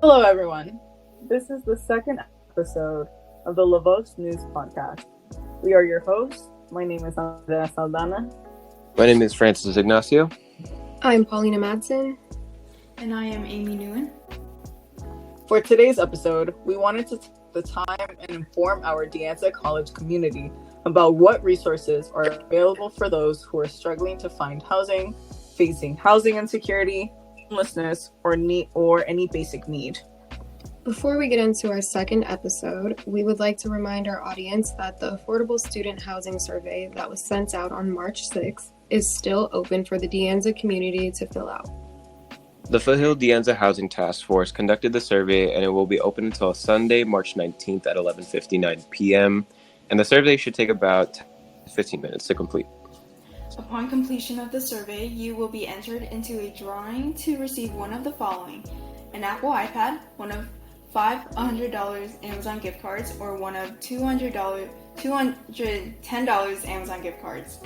Hello, everyone. This is the second episode of the Voz News Podcast. We are your hosts. My name is Andrea Saldana. My name is Ignacio. I'm Paulina Madsen. And I am Nguyen. For today's episode, we wanted to take the time and inform our Anza College community about what resources are available for those who are struggling to find housing, facing housing insecurity, homelessness, or any basic need. Before we get into our second episode, we would like to remind our audience that the Affordable Student Housing Survey that was sent out on March 6th is still open for the Anza community to fill out. The Foothill Anza Housing Task Force conducted the survey, and it will be open until Sunday, March 19th at 11:59 p.m., and the survey should take about 15 minutes to complete. Upon completion of the survey, you will be entered into a drawing to receive one of the following: an Apple iPad, one of $500 Amazon gift cards, or one of $210 Amazon gift cards.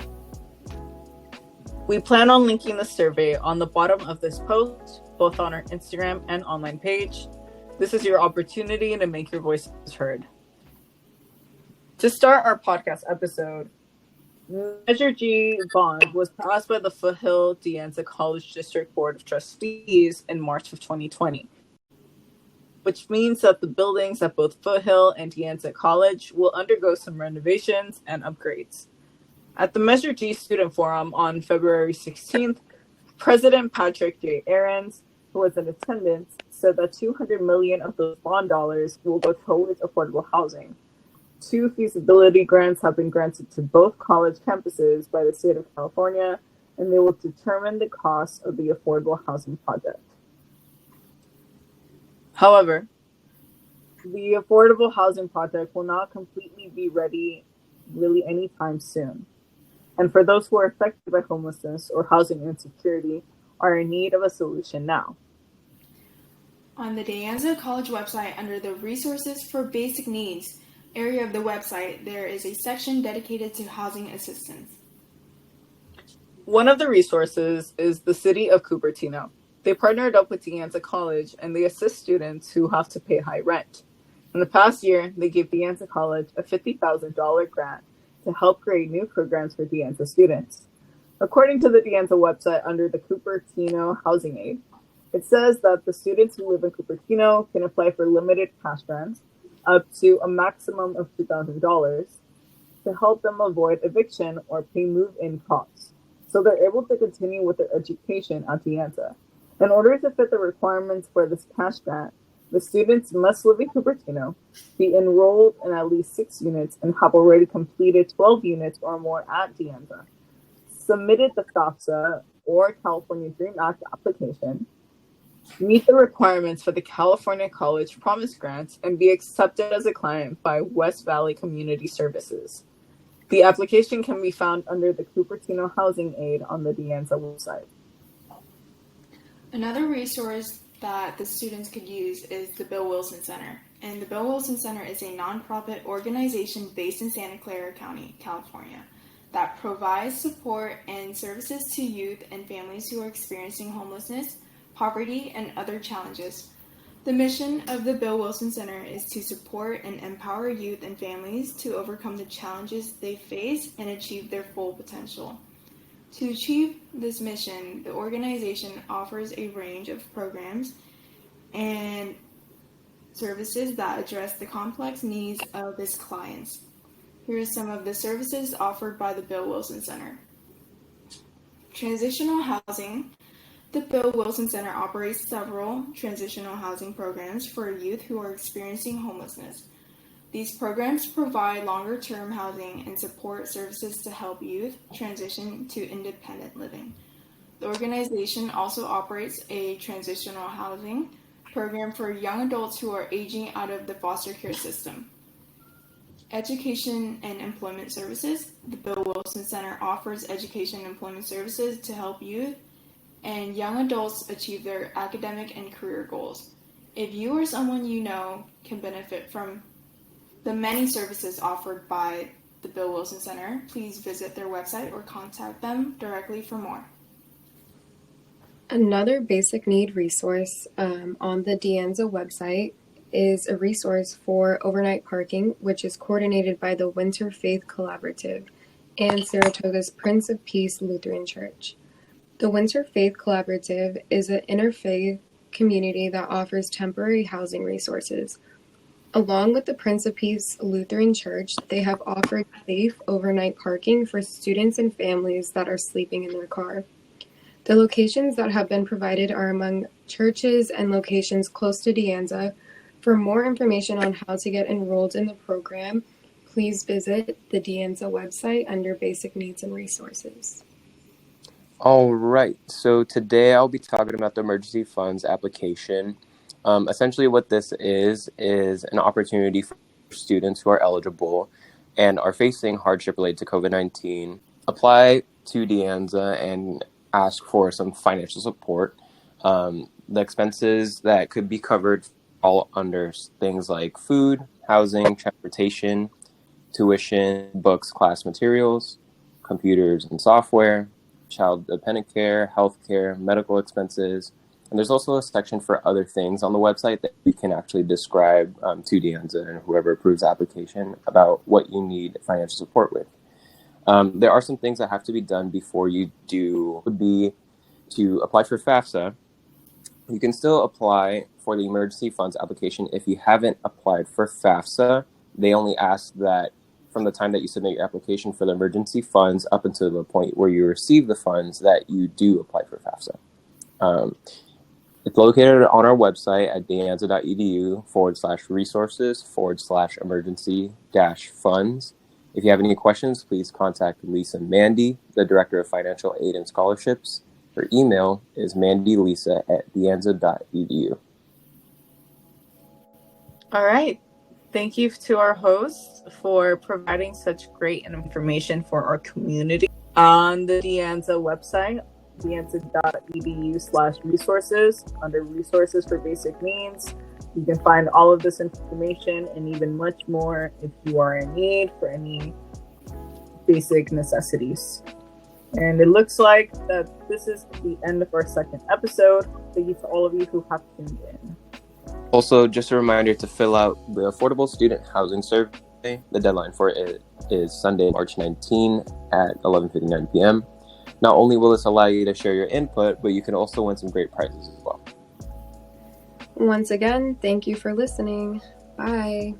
We plan on linking the survey on the bottom of this post, both on our Instagram and online page. This is your opportunity to make your voices heard. To start our podcast episode, Measure G bond was passed by the Foothill Anza College District Board of Trustees in March of 2020, which means that the buildings at both Foothill and Anza College will undergo some renovations and upgrades. At the Measure G Student Forum on February 16th, President Patrick J. Aarons, who was in attendance, said that $200 million of those bond dollars will go towards affordable housing. 2 feasibility grants have been granted to both college campuses by the state of California, and they will determine the cost of the affordable housing project. However, the affordable housing project will not completely be ready really anytime soon. And for those who are affected by homelessness or housing insecurity are in need of a solution now. On the Anza College website, under the Resources for Basic Needs area of the website, there is a section dedicated to housing assistance. One of the resources is the city of Cupertino. They partnered up with Anza College and they assist students who have to pay high rent. In the past year, they gave Anza College a $50,000 grant to help create new programs for Anza students. According to the Anza website under the Cupertino Housing Aid, it says that the students who live in Cupertino can apply for limited cash grants up to a maximum of $2,000 to help them avoid eviction or pay move-in costs, so they're able to continue with their education at Anza. In order to fit the requirements for this cash grant, the students must live in Cupertino, be enrolled in at least 6 units, and have already completed 12 units or more at Anza, submitted the FAFSA or California Dream Act application, meet the requirements for the California College Promise Grants, and be accepted as a client by West Valley Community Services. The application can be found under the Cupertino Housing Aid on the Anza website. Another resource that the students could use is the Bill Wilson Center. And the Bill Wilson Center is a nonprofit organization based in Santa Clara County, California, that provides support and services to youth and families who are experiencing homelessness, poverty, and other challenges. The mission of the Bill Wilson Center is to support and empower youth and families to overcome the challenges they face and achieve their full potential. To achieve this mission, the organization offers a range of programs and services that address the complex needs of its clients. Here are some of the services offered by the Bill Wilson Center. Transitional housing. The Bill Wilson Center operates several transitional housing programs for youth who are experiencing homelessness. These programs provide longer-term housing and support services to help youth transition to independent living. The organization also operates a transitional housing program for young adults who are aging out of the foster care system. Education and employment services. The Bill Wilson Center offers education and employment services to help youth and young adults achieve their academic and career goals. If you or someone you know can benefit from the many services offered by the Bill Wilson Center, please visit their website or contact them directly for more. Another basic need resource on the Anza website is a resource for overnight parking, which is coordinated by the Winter Faith Collaborative and Saratoga's Prince of Peace Lutheran Church. The Winter Faith Collaborative is an interfaith community that offers temporary housing resources. Along with the Prince of Peace Lutheran Church, they have offered safe overnight parking for students and families that are sleeping in their car. The locations that have been provided are among churches and locations close to Anza. For more information on how to get enrolled in the program, please visit the Anza website under Basic Needs and Resources. All right, so today I'll be talking about the emergency funds application. Essentially what this is an opportunity for students who are eligible and are facing hardship related to COVID-19, apply to Anza and ask for some financial support. The expenses that could be covered all under things like food, housing, transportation, tuition, books, class materials, computers and software, child dependent care, health care, medical expenses. And there's also a section for other things on the website that we can actually describe to Anza and whoever approves the application about what you need financial support with. There are some things that have to be done before you do, would be to apply for FAFSA. You can still apply for the emergency funds application if you haven't applied for FAFSA. They only ask that from the time that you submit your application for the emergency funds up until the point where you receive the funds that you do apply for FAFSA. It's located on our website at danza.edu/resources/emergency-funds. If you have any questions, please contact Lisa Mandy, the Director of Financial Aid and Scholarships. Her email is mandylisa@danza.edu. All right. Thank you to our hosts for providing such great information for our community. On the Anza website, danza.edu/resources, under resources for basic needs, you can find all of this information and even much more if you are in need for any basic necessities. And it looks like that this is the end of our second episode. Thank you to all of you who have tuned in. Also, just a reminder to fill out the Affordable Student Housing Survey. The deadline for it is Sunday, March 19 at 11:59 p.m. Not only will this allow you to share your input, but you can also win some great prizes as well. Once again, thank you for listening. Bye.